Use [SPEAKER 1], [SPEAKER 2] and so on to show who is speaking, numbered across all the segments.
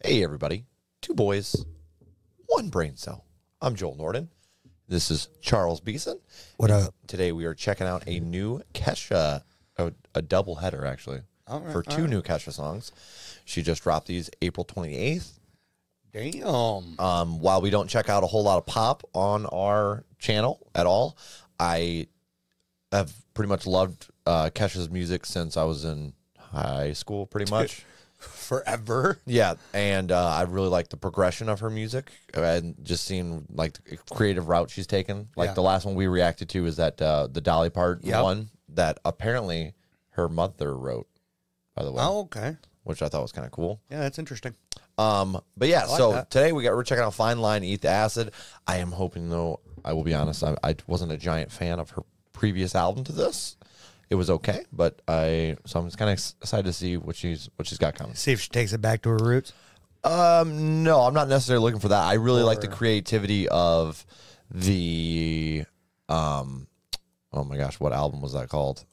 [SPEAKER 1] Hey, everybody. Two boys, one brain cell. I'm Joel Norden. This is Charles Beeson.
[SPEAKER 2] What up?
[SPEAKER 1] Today we are checking out a new Kesha, a double header, actually, for two new Kesha songs. She just dropped these April 28th.
[SPEAKER 2] Damn.
[SPEAKER 1] While we don't check out a whole lot of pop on our channel at all, I have pretty much loved Kesha's music since I was in high school, pretty much.
[SPEAKER 2] Forever.
[SPEAKER 1] Yeah, and I really like the progression of her music and just seeing like the creative route she's taken. Like the last one we reacted to is that the Dolly Part one that apparently her mother wrote, by the way.
[SPEAKER 2] Oh, okay.
[SPEAKER 1] Which I thought was kind of cool.
[SPEAKER 2] Yeah, that's interesting.
[SPEAKER 1] But yeah,
[SPEAKER 2] like
[SPEAKER 1] so
[SPEAKER 2] that.
[SPEAKER 1] today we're checking out Fine Line, Eat the Acid. I am hoping, though, I will be honest, I wasn't a giant fan of her previous album to this. It was okay, but so I'm just kind of excited to see what she's got coming.
[SPEAKER 2] See if she takes it back to her roots.
[SPEAKER 1] No, I'm not necessarily looking for that. I really like the creativity of the oh my gosh, what album was that called?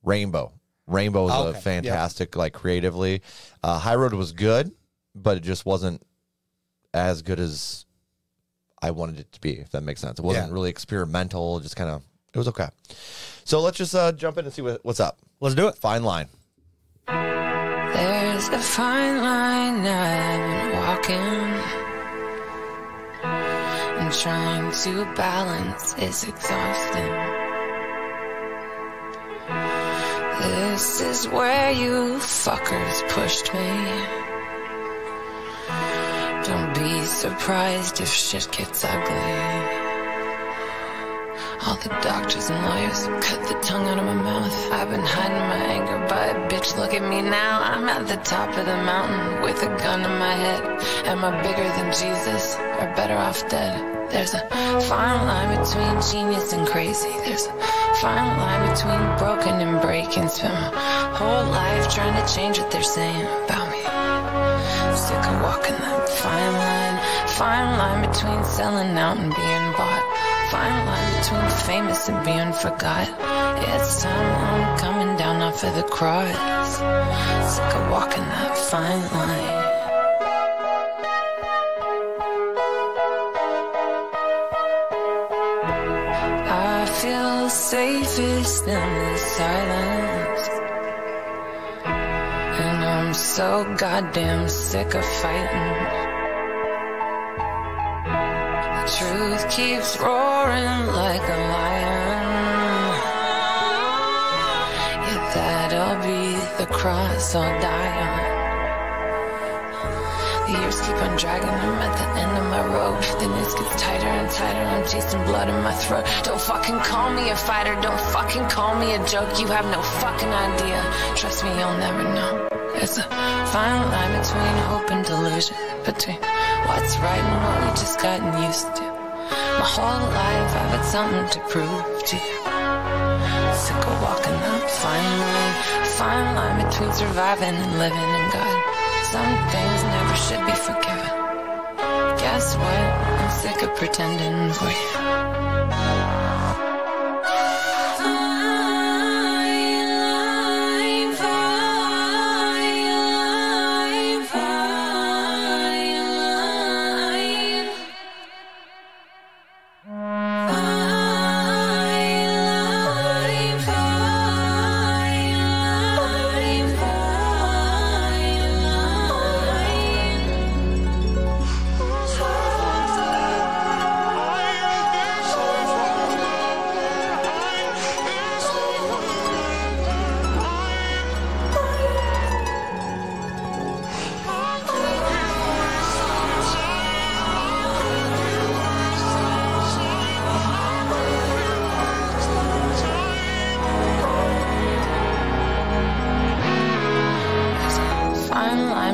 [SPEAKER 1] Rainbow. Rainbow is a fantastic, like, creatively. High Road was good, but it just wasn't as good as I wanted it to be, if that makes sense. It wasn't really experimental, just kind of, it was okay. So let's just jump in and see what's up.
[SPEAKER 2] Let's do it.
[SPEAKER 1] Fine Line.
[SPEAKER 3] There's a fine line I've been walking, and trying to balance is exhausting. This is where you fuckers pushed me. Don't be surprised if shit gets ugly. All the doctors and lawyers cut the tongue out of my mouth. I've been hiding my anger, but bitch, look at me now. I'm at the top of the mountain with a gun in my head. Am I bigger than Jesus, or better off dead? There's a fine line between genius and crazy. There's a fine line between broken and breaking. Spent my whole life trying to change what they're saying about me. Sick of walking that fine line between selling out and being bought. Fine line between famous and being forgot. It's time I'm coming down off of the cross. Sick of walking that fine line. I feel safest in the silence, and I'm so goddamn sick of fighting. Truth keeps roaring like a lion. Yet that'll be the cross I'll die on. The years keep on dragging, I'm at the end of my rope. The noose gets tighter and tighter, I'm chasing blood in my throat. Don't fucking call me a fighter, don't fucking call me a joke. You have no fucking idea, trust me, you'll never know. There's a fine line between hope and delusion, between what's right and what we just gotten used to. My whole life I've had something to prove to you. Sick of walking that fine line between surviving and living in God. Some things never should be forgiven. Guess what? I'm sick of pretending for you.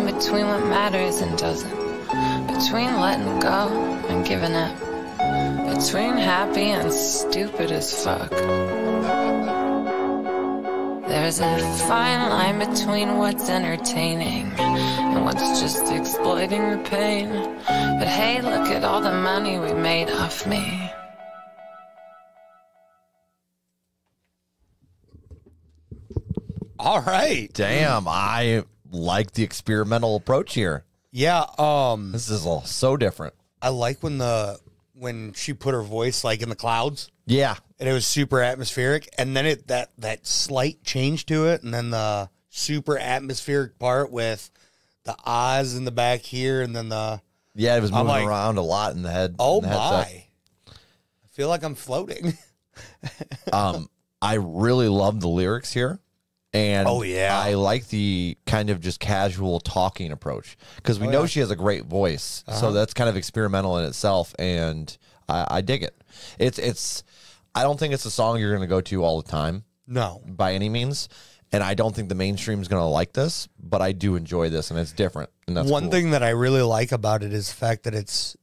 [SPEAKER 3] Between what matters and doesn't, between letting go and giving up, between happy and stupid as fuck. There's a fine line between what's entertaining and what's just exploiting the pain. But hey, look at all the money we made off me.
[SPEAKER 2] All right.
[SPEAKER 1] Damn, I like the experimental approach here.
[SPEAKER 2] Yeah.
[SPEAKER 1] This is all so different.
[SPEAKER 2] I like when she put her voice like in the clouds.
[SPEAKER 1] Yeah.
[SPEAKER 2] And it was super atmospheric. And then that slight change to it. And then the super atmospheric part with the Oz in the back here. And then
[SPEAKER 1] it was moving around a lot in the head.
[SPEAKER 2] Oh,
[SPEAKER 1] my.
[SPEAKER 2] I feel like I'm floating.
[SPEAKER 1] I really love the lyrics here. And I like the kind of just casual talking approach because we know she has a great voice. So that's kind of experimental in itself. And I dig it. I don't think it's a song you're going to go to all the time. No. By any means. And I don't think the mainstream is going to like this, but I do enjoy this and it's different. And that's
[SPEAKER 2] one thing that I really like about it is the fact that it's,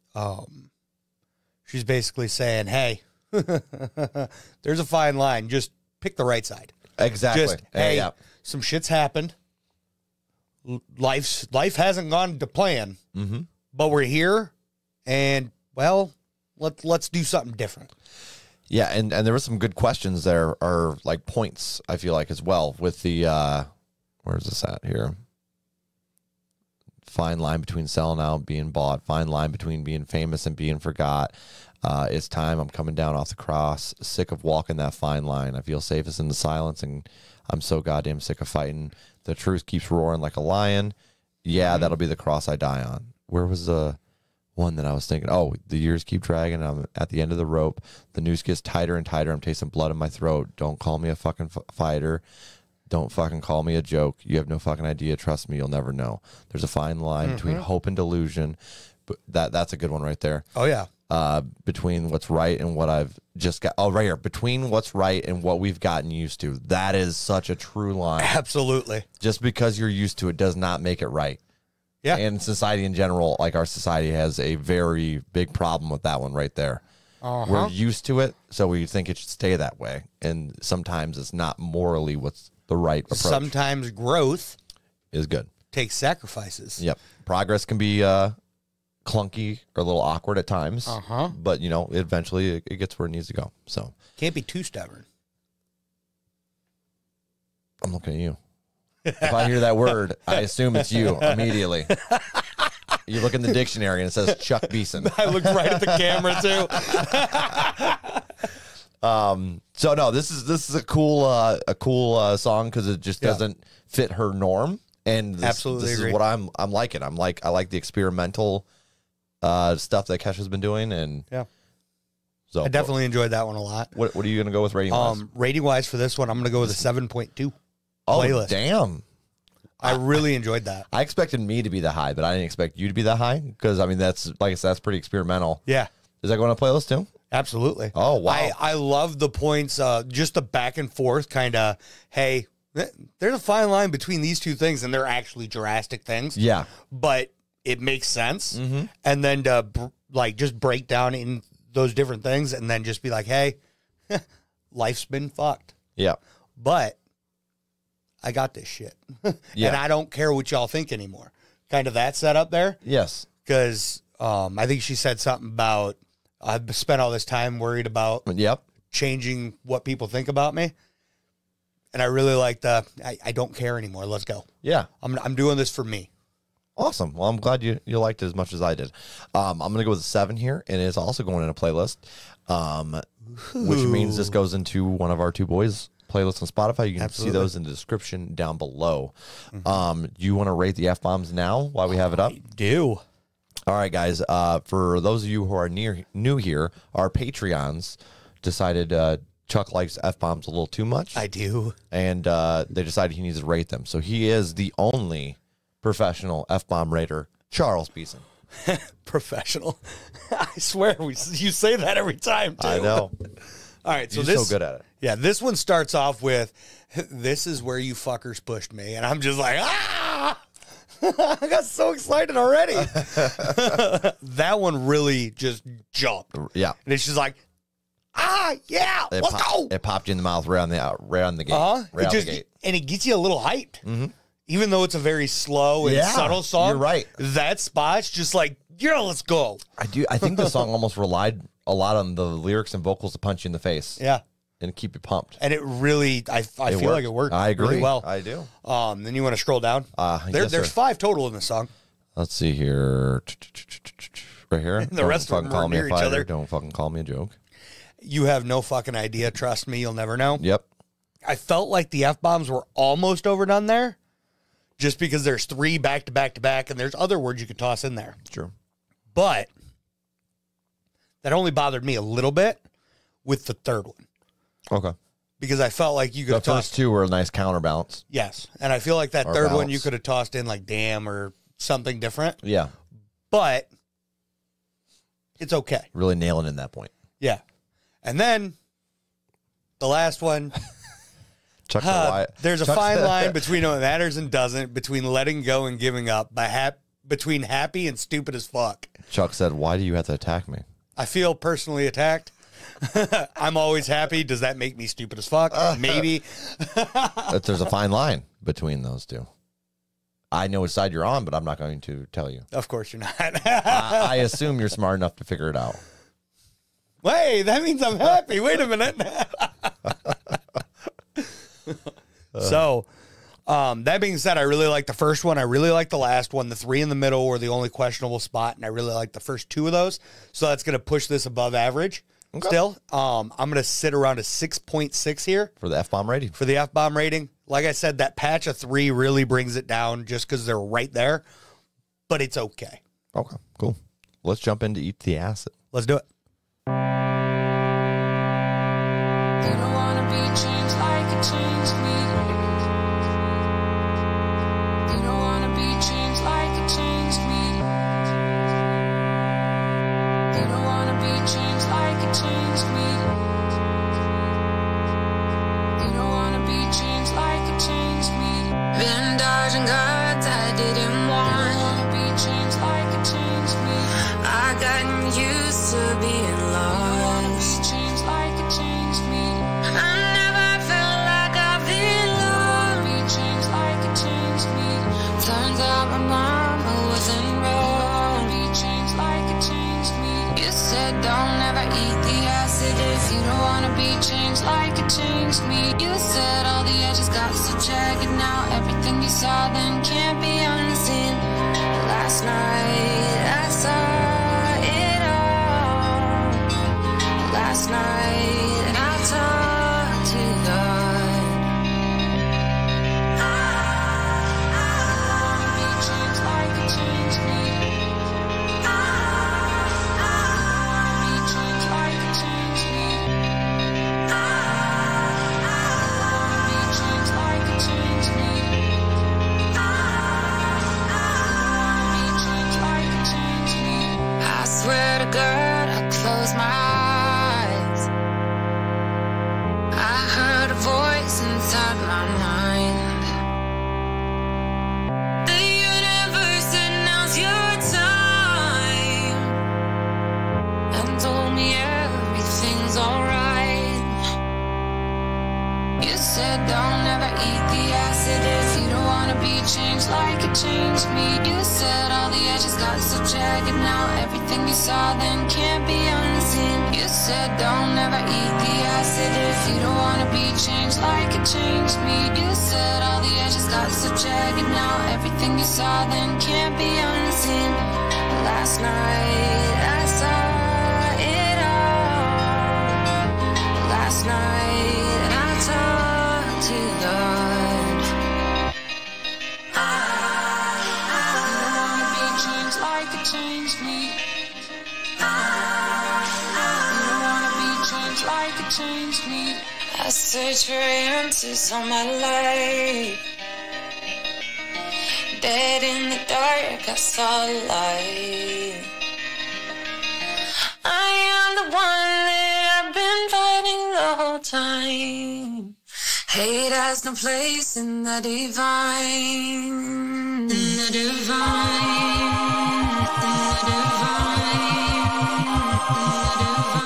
[SPEAKER 2] she's basically saying, hey, there's a fine line. Just pick the right side.
[SPEAKER 1] Exactly.
[SPEAKER 2] Just, hey, some shit's happened. Life hasn't gone to plan, but we're here, and well, let's do something different.
[SPEAKER 1] Yeah, and there were some good questions there, or like points, I feel like, as well, with the, where's this at here? Fine line between selling out and being bought. Fine line between being famous and being forgot. It's time. I'm coming down off the cross. Sick of walking that fine line. I feel safest in the silence, and I'm so goddamn sick of fighting. The truth keeps roaring like a lion. Yeah, that'll be the cross I die on. Where was the one that I was thinking? Oh, the years keep dragging. I'm at the end of the rope. The noose gets tighter and tighter. I'm tasting blood in my throat. Don't call me a fucking fighter. Don't fucking call me a joke. You have no fucking idea. Trust me, you'll never know. There's a fine line between hope and delusion. But that's a good one right there.
[SPEAKER 2] Oh, yeah.
[SPEAKER 1] Between what's right and what I've just got. Oh, right here. Between what's right and what we've gotten used to. That is such a true line.
[SPEAKER 2] Absolutely.
[SPEAKER 1] Just because you're used to it does not make it right. Yeah. And society in general, like our society has a very big problem with that one right there. We're used to it, so we think it should stay that way. And sometimes it's not morally what's the right approach.
[SPEAKER 2] Sometimes growth
[SPEAKER 1] is good.
[SPEAKER 2] Takes sacrifices.
[SPEAKER 1] Yep. Progress can be clunky or a little awkward at times. But, you know, eventually it gets where it needs to go. So
[SPEAKER 2] can't be too stubborn.
[SPEAKER 1] I'm looking at you. If I hear that word, I assume it's you immediately. You look in the dictionary and it says Chuck Beeson.
[SPEAKER 2] I looked right at the camera
[SPEAKER 1] too. So no, this is a cool song because it just doesn't fit her norm. And this is what I'm liking. I like the experimental stuff that Kesha's been doing, and so
[SPEAKER 2] I definitely enjoyed that one a lot.
[SPEAKER 1] What are you gonna go with rating wise?
[SPEAKER 2] Rating wise for this one, I'm gonna go with a 7.2.
[SPEAKER 1] Oh,
[SPEAKER 2] playlist.
[SPEAKER 1] Damn.
[SPEAKER 2] I really enjoyed that.
[SPEAKER 1] I expected me to be the high, but I didn't expect you to be that high because, I mean, that's, like I said, that's pretty experimental.
[SPEAKER 2] Yeah.
[SPEAKER 1] Is that going on a playlist too?
[SPEAKER 2] Absolutely.
[SPEAKER 1] Oh, wow.
[SPEAKER 2] I love the points, just the back and forth kind of, hey, there's a fine line between these two things, and they're actually drastic things.
[SPEAKER 1] Yeah.
[SPEAKER 2] But it makes sense. And then to, just break down in those different things and then just be like, hey, life's been fucked.
[SPEAKER 1] Yeah.
[SPEAKER 2] But I got this shit. And I don't care what y'all think anymore. Kind of that setup there.
[SPEAKER 1] Yes.
[SPEAKER 2] Because I think she said something about, I've spent all this time worried about changing what people think about me. And I really like I don't care anymore. Let's go. Yeah. I'm doing this for me.
[SPEAKER 1] Awesome. Well, I'm glad you liked it as much as I did. I'm going to go with a 7 here, and it's also going in a playlist, which means this goes into one of our two boys' playlists on Spotify. You can see those in the description down below. You want to rate the F-bombs now while we have it up?
[SPEAKER 2] I do.
[SPEAKER 1] All right, guys. For those of you who are new here, our Patreons decided Chuck likes F-bombs a little too much.
[SPEAKER 2] I do.
[SPEAKER 1] And they decided he needs to rate them. So he is the only professional F-bomb rater, Charles Beeson.
[SPEAKER 2] Professional. I swear, you say that every time, too.
[SPEAKER 1] I know.
[SPEAKER 2] All right, so
[SPEAKER 1] You're so good at it.
[SPEAKER 2] Yeah, this one starts off with, this is where you fuckers pushed me. And I'm just like, ah! I got so excited already. That one really just jumped.
[SPEAKER 1] Yeah.
[SPEAKER 2] And it's just like, yeah, let's go.
[SPEAKER 1] It popped you in the mouth right on the gate. Right out the gate.
[SPEAKER 2] And it gets you a little hyped. Even though it's a very slow and subtle song.
[SPEAKER 1] You're right.
[SPEAKER 2] That spot's just like, let's go.
[SPEAKER 1] I think the song almost relied a lot on the lyrics and vocals to punch you in the face.
[SPEAKER 2] Yeah.
[SPEAKER 1] And keep you pumped.
[SPEAKER 2] And it really, I feel like it worked.
[SPEAKER 1] I agree.
[SPEAKER 2] Really well.
[SPEAKER 1] I do.
[SPEAKER 2] Then you want to scroll down?
[SPEAKER 1] Yes,
[SPEAKER 2] there's 5 total in the song.
[SPEAKER 1] Let's see here. Right here.
[SPEAKER 2] The rest of them
[SPEAKER 1] call
[SPEAKER 2] were
[SPEAKER 1] me
[SPEAKER 2] near
[SPEAKER 1] a
[SPEAKER 2] each
[SPEAKER 1] fighter.
[SPEAKER 2] other.
[SPEAKER 1] Don't fucking call me a joke.
[SPEAKER 2] You have no fucking idea. Trust me, you'll never know.
[SPEAKER 1] Yep.
[SPEAKER 2] I felt like the F-bombs were almost overdone there, just because there's 3 back to back to back, and there's other words you could toss in there.
[SPEAKER 1] Sure.
[SPEAKER 2] But that only bothered me a little bit with the third one.
[SPEAKER 1] Okay.
[SPEAKER 2] Because I felt like you could have
[SPEAKER 1] The
[SPEAKER 2] tossed.
[SPEAKER 1] first 2 were a nice counterbalance.
[SPEAKER 2] Yes. And I feel like that
[SPEAKER 1] Or
[SPEAKER 2] third one
[SPEAKER 1] balance.
[SPEAKER 2] you could have tossed in like damn or something different.
[SPEAKER 1] Yeah.
[SPEAKER 2] But it's okay.
[SPEAKER 1] Really nailing in that point.
[SPEAKER 2] Yeah. And then the last one.
[SPEAKER 1] Chuck said why.
[SPEAKER 2] There's a
[SPEAKER 1] Chuck
[SPEAKER 2] fine
[SPEAKER 1] said-
[SPEAKER 2] line between what matters and doesn't, between letting go and giving up, between happy and stupid as fuck.
[SPEAKER 1] Chuck said, why do you have to attack me?
[SPEAKER 2] I feel personally attacked. I'm always happy. Does that make me stupid as fuck? Maybe.
[SPEAKER 1] There's a fine line between those 2. I know which side you're on, but I'm not going to tell you.
[SPEAKER 2] Of course you're not.
[SPEAKER 1] I assume you're smart enough to figure it out.
[SPEAKER 2] Wait, that means I'm happy. Wait a minute. So, that being said, I really like the first one. I really like the last one. The 3 in the middle were the only questionable spot, and I really like the first 2 of those. So that's going to push this above average. Okay. Still, I'm going to sit around a 6.6 here
[SPEAKER 1] For the F-bomb rating.
[SPEAKER 2] for the F-bomb rating. Like I said, that patch of 3 really brings it down just because they're right there, but it's okay.
[SPEAKER 1] Okay, cool. Let's jump into Eat the Acid.
[SPEAKER 2] Let's do it.
[SPEAKER 3] You don't wanna be changed like you changed me. You don't wanna be changed like you changed me. You don't wanna be changed like you changed me. You don't wanna be changed like you changed me. Been dodging gods I didn't want. You don't wanna be changed like you changed me. I gotten used to being lost. Changed like you changed me. I never felt like I've been loved. Be changed like you changed me. Turns out my mama wasn't wrong. Be changed like you changed me. You said don't ever eat the acid if you don't wanna be changed like you changed me. You said all the edges got so jagged now. Everything you saw then can't be unseen. Last night I saw it all. Last night I talked to God. Be changed like you changed me. Be changed like you changed me. Be changed like you changed me. Be changed like you changed me. I swear to God, I close my eyes. I heard a voice inside my mind. The universe said now's your time, and told me everything's alright. You said don't ever eat the acid if you don't wanna be changed like you changed me. You said all the edges got so jagged now. Everything you saw then can't be unseen. You said don't ever eat the acid if you don't wanna be changed like you changed me. You said all the edges got so jagged now. Everything you saw then can't be unseen. Last night I saw it all. Last night I talked to God. You don't wanna be changed like you changed me. You don't wanna be changed like you changed me. I searched for answers all my life. Dead in the dark, I saw the light. I am the one that I've been fighting the whole time. Hate has no place in the divine. In the divine. In the divine. In the divine.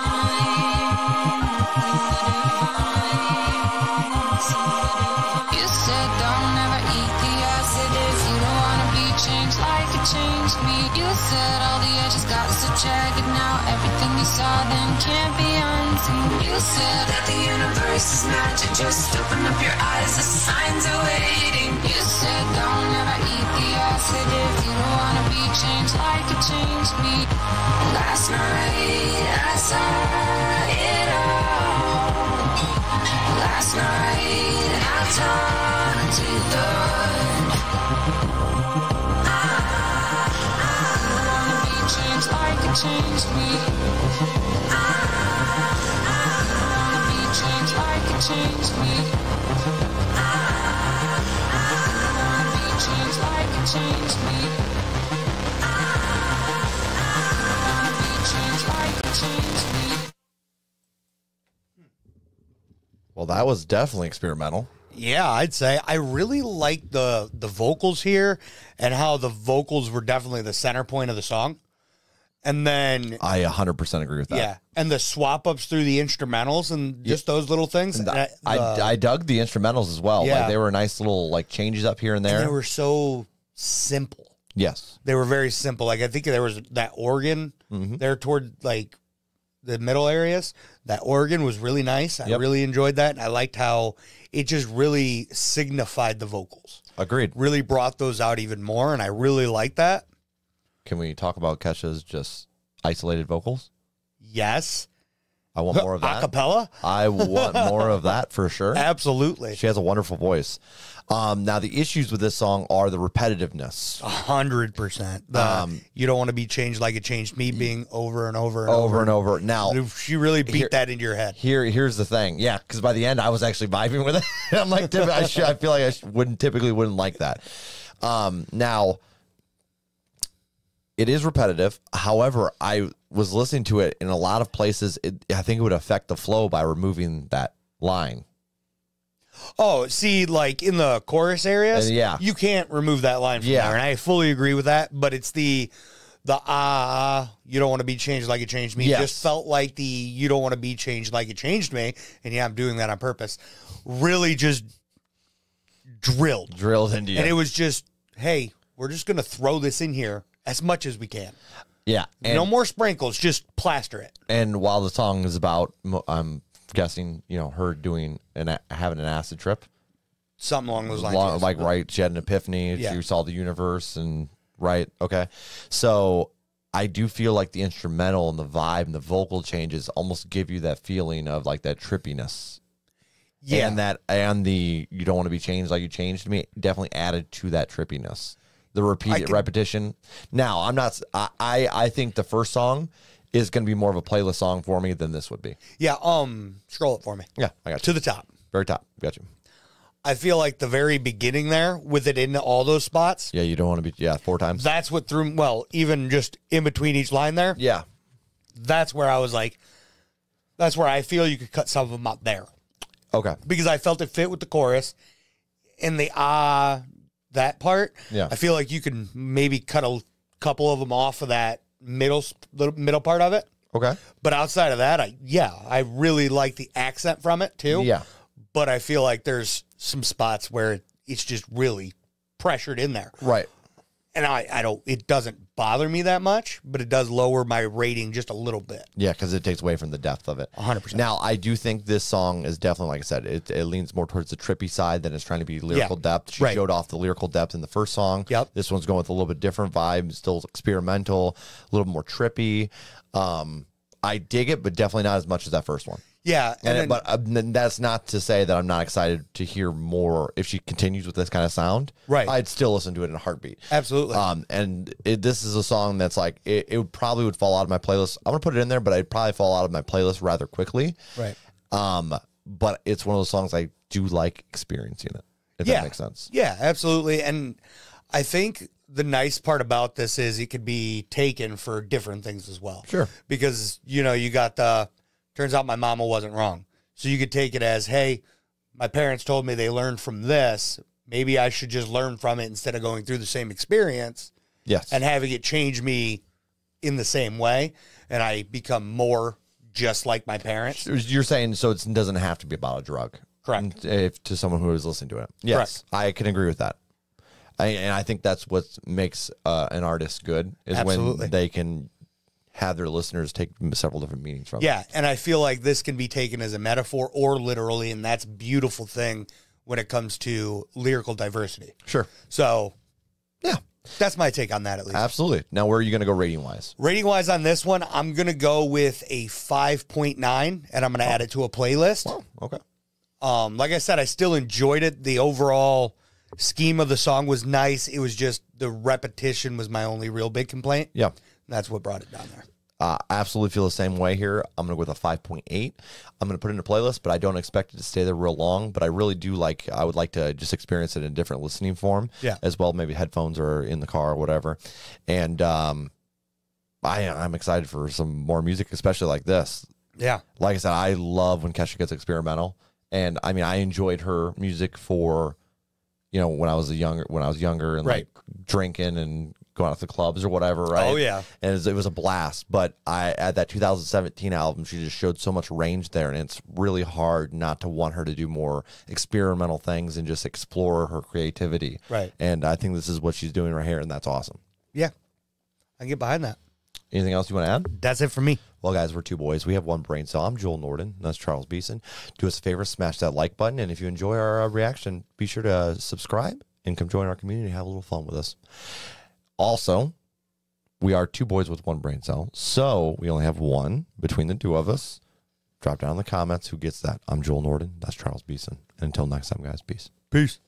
[SPEAKER 3] You said don't ever eat the acid if you don't wanna be changed like you changed me. me. You said all the edges got so jagged. Now everything you saw then can't be unseen. You said that the universe is magic. Just open up your eyes, the signs are waiting. You said don't ever eat the acid if you don't wanna be changed like you changed me. Last night I saw it all. Last night I talked to the changed like it changed me. Be changed like it changed me. Be changed like it changed me. Be changed like it changed me.
[SPEAKER 1] Well, that was definitely experimental.
[SPEAKER 2] Yeah, I'd say I really like the vocals here and how the vocals were definitely the center point of the song. And then
[SPEAKER 1] I 100% agree with that.
[SPEAKER 2] Yeah, and the swap ups through the instrumentals and just those little things. And
[SPEAKER 1] I dug the instrumentals as well.
[SPEAKER 2] Yeah.
[SPEAKER 1] Like they were nice little like changes up here and there.
[SPEAKER 2] And they were so simple.
[SPEAKER 1] Yes,
[SPEAKER 2] they were very simple. Like I think there was that organ there toward like the middle areas. That organ was really nice. I really enjoyed that, and I liked how it just really signified the vocals.
[SPEAKER 1] Agreed.
[SPEAKER 2] Really brought those out even more, and I really liked that.
[SPEAKER 1] Can we talk about Kesha's just isolated vocals?
[SPEAKER 2] Yes.
[SPEAKER 1] I want more of that.
[SPEAKER 2] Acapella?
[SPEAKER 1] I want more of that for sure.
[SPEAKER 2] Absolutely.
[SPEAKER 1] She has a wonderful voice. Now, the issues with this song are the repetitiveness.
[SPEAKER 2] 100%. You don't want to be changed like it changed me, being over and over and
[SPEAKER 1] over and over. Now,
[SPEAKER 2] she really beat that into your head.
[SPEAKER 1] Here's the thing. Yeah, because by the end, I was actually vibing with it. I'm like, I feel like I typically wouldn't like that. Now, it is repetitive. However, I was listening to it in a lot of places. I think it would affect the flow by removing that line.
[SPEAKER 2] Oh, see, like in the chorus areas, you can't remove that line from there, and I fully agree with that. But it's the you don't want to be changed like it changed me. Yes. Just felt like the you don't want to be changed like it changed me, and I'm doing that on purpose. Really, just drilled
[SPEAKER 1] into you,
[SPEAKER 2] and it was just, hey, we're just gonna throw this in here as much as we can.
[SPEAKER 1] Yeah,
[SPEAKER 2] no more sprinkles, just plaster it.
[SPEAKER 1] And while the song is about, I'm guessing, her doing having an acid trip,
[SPEAKER 2] something along those lines.
[SPEAKER 1] Right, she had an epiphany. She saw the universe, and right, okay. So I do feel like the instrumental and the vibe and the vocal changes almost give you that feeling of like that trippiness. Yeah, and the you don't want to be changed like you changed me definitely added to that trippiness. The repetition. Now, I'm not. I think the first song is going to be more of a playlist song for me than this would be.
[SPEAKER 2] Yeah. Scroll it for me.
[SPEAKER 1] Yeah, I got you.
[SPEAKER 2] To the top.
[SPEAKER 1] Very top. Got you.
[SPEAKER 2] I feel like the very beginning there, with it in all those spots.
[SPEAKER 1] Yeah, you don't want to be. Yeah, 4 times.
[SPEAKER 2] That's what threw. Well, even just in between each line there.
[SPEAKER 1] Yeah.
[SPEAKER 2] That's where I was like. That's where I feel you could cut some of them out there.
[SPEAKER 1] Okay.
[SPEAKER 2] Because I felt it fit with the chorus, and the that part, I feel like you can maybe cut a couple of them off of that middle part of it.
[SPEAKER 1] Okay.
[SPEAKER 2] But outside of that, I really like the accent from it too.
[SPEAKER 1] Yeah.
[SPEAKER 2] But I feel like there's some spots where it's just really pressured in there.
[SPEAKER 1] Right.
[SPEAKER 2] And it doesn't bother me that much, but it does lower my rating just a little bit.
[SPEAKER 1] Yeah, because it takes away from the depth of it.
[SPEAKER 2] 100%.
[SPEAKER 1] Now, I do think this song is definitely, like I said, it leans more towards the trippy side than it's trying to be lyrical depth. She showed off the lyrical depth in the first song.
[SPEAKER 2] Yep.
[SPEAKER 1] This one's going with a little bit different vibe, still experimental, a little more trippy. I dig it, but definitely not as much as that first one.
[SPEAKER 2] Yeah.
[SPEAKER 1] But that's not to say that I'm not excited to hear more. If she continues with this kind of sound,
[SPEAKER 2] right,
[SPEAKER 1] I'd still listen to it in a heartbeat.
[SPEAKER 2] Absolutely.
[SPEAKER 1] And this is a song that's like, it probably would fall out of my playlist. I'm going to put it in there, but I'd probably fall out of my playlist rather quickly.
[SPEAKER 2] Right.
[SPEAKER 1] But it's one of those songs I do like experiencing it, if that makes sense.
[SPEAKER 2] Yeah, absolutely. And I think the nice part about this is it could be taken for different things as well.
[SPEAKER 1] Sure.
[SPEAKER 2] Because, you got turns out my mama wasn't wrong. So you could take it as, hey, my parents told me they learned from this. Maybe I should just learn from it instead of going through the same experience.
[SPEAKER 1] Yes.
[SPEAKER 2] And having it change me in the same way. And I become more just like my parents.
[SPEAKER 1] You're saying so it doesn't have to be about a drug.
[SPEAKER 2] Correct.
[SPEAKER 1] To someone who is listening to it. Yes. Correct. I can agree with that. And I think that's what makes an artist good is when they can have their listeners take several different meanings from it.
[SPEAKER 2] Yeah, and I feel like this can be taken as a metaphor or literally, and that's a beautiful thing when it comes to lyrical diversity.
[SPEAKER 1] Sure.
[SPEAKER 2] So,
[SPEAKER 1] yeah.
[SPEAKER 2] That's my take on that, at least.
[SPEAKER 1] Absolutely. Now, where are you going to go rating-wise?
[SPEAKER 2] Rating-wise on this one, I'm going to go with a 5.9, and I'm going to add it to a playlist.
[SPEAKER 1] Oh, okay.
[SPEAKER 2] Like I said, I still enjoyed it. The overall scheme of the song was nice. It was just the repetition was my only real big complaint.
[SPEAKER 1] Yeah.
[SPEAKER 2] That's what brought it down there.
[SPEAKER 1] I absolutely feel the same way here. I'm going to go with a 5.8. I'm going to put it in a playlist, but I don't expect it to stay there real long. But I really do I would like to just experience it in a different listening form as well, maybe headphones or in the car or whatever. And I'm excited for some more music, especially like this.
[SPEAKER 2] Yeah.
[SPEAKER 1] Like I said, I love when Kesha gets experimental. And I mean, I enjoyed her music for, when I was younger and like drinking and going out to clubs or whatever, right?
[SPEAKER 2] Oh, yeah.
[SPEAKER 1] And it was a blast. But at that 2017 album, she just showed so much range there, and it's really hard not to want her to do more experimental things and just explore her creativity.
[SPEAKER 2] Right.
[SPEAKER 1] And I think this is what she's doing right here, and that's awesome.
[SPEAKER 2] Yeah. I can get behind that.
[SPEAKER 1] Anything else you want to add?
[SPEAKER 2] That's it for me.
[SPEAKER 1] Well, guys, we're two boys. We have one brain cell. I'm Joel Norden. That's Charles Beeson. Do us a favor, smash that like button. And if you enjoy our reaction, be sure to subscribe and come join our community and have a little fun with us. Also, we are two boys with one brain cell, so we only have one between the two of us. Drop down in the comments who gets that. I'm Joel Norden. That's Charles Beeson. And until next time, guys, peace.
[SPEAKER 2] Peace.